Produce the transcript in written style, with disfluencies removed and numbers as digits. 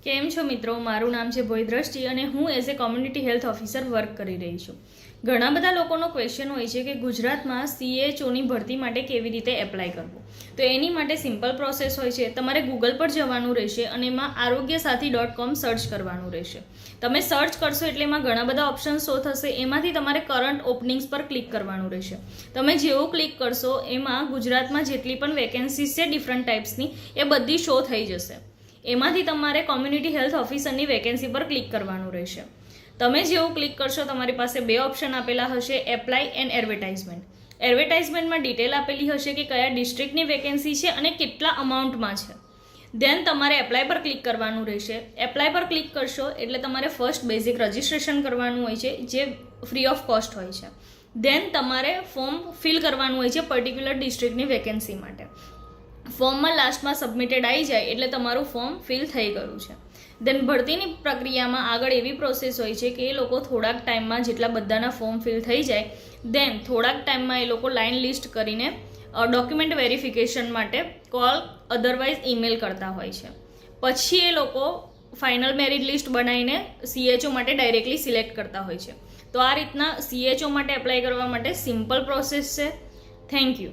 કેમ છો મિત્રો? મારું નામ છે ભોઈ દ્રષ્ટિ અને હું as a community health officer work કરી રહી છું. ઘણા બધા લોકોનો ક્વેશ્ચન હોય છે કે ગુજરાતમાં CHOની ભરતી માટે કેવી રીતે એપ્લાય કરવું. તો એની માટે સિમ્પલ પ્રોસેસ હોય છે. તમારે ગૂગલ પર જવાનું રહેશે અને એમાં arogyasathi.com સર્ચ કરવાનું રહેશે. તમે સર્ચ કરશો એટલે એમાં ઘણા બધા ઓપ્શન શો થશે. એમાંથી તમારે કરંટ ઓપનિંગ્સ પર ક્લિક કરવાનું રહેશે. તમે જેવું ક્લિક કરશો એમાં ગુજરાતમાં જેટલી પણ વેકેન્સીઝ છે ડિફરન્ટ ટાઈપ્સની એ બધી શો થઈ જશે. એમાંથી તમારે કોમ્યુનિટી હેલ્થ ઓફિસરની વેકેન્સી પર ક્લિક કરવાનું રહેશે. તમે જેવું ક્લિક કરશો તમારી પાસે બે ઓપ્શન આપેલા હશે, એપ્લાય એન્ડ એડવર્ટાઇઝમેન્ટ. એડવર્ટાઇઝમેન્ટમાં ડિટેલ આપેલી હશે કે કયા ડિસ્ટ્રિક્ટની વેકેન્સી છે અને કેટલા અમાઉન્ટમાં છે. દેન તમારે એપ્લાય પર ક્લિક કરવાનું રહેશે. એપ્લાય પર ક્લિક કરશો એટલે તમારે ફર્સ્ટ બેઝિક રજિસ્ટ્રેશન કરવાનું હોય છે જે ફ્રી ઓફ કોસ્ટ હોય છે. દેન તમારે ફોર્મ ફિલ કરવાનું હોય છે પર્ટિક્યુલર ડિસ્ટ્રિક્ટની વેકેન્સી માટે. ફોર્મમાં લાસ્ટમાં સબમિટેડ આવી જાય એટલે તમારું ફોર્મ ફિલ થઈ ગયું છે. દેન ભરતીની પ્રક્રિયામાં આગળ એવી પ્રોસેસ હોય છે કે એ લોકો થોડાક ટાઈમમાં જેટલા બધાના ફોર્મ ફિલ થઈ જાય દેન થોડાક ટાઈમમાં એ લોકો લાઇન લિસ્ટ કરીને ડોક્યુમેન્ટ વેરિફિકેશન માટે કોલ અધરવાઇઝ ઈમેલ કરતા હોય છે. પછી એ લોકો ફાઇનલ મેરિટ લિસ્ટ બનાવીને CHO માટે ડાયરેક્ટલી સિલેક્ટ કરતા હોય છે. તો આ રીતના CHO માટે એપ્લાય કરવા માટે સિમ્પલ પ્રોસેસ છે. Thank you.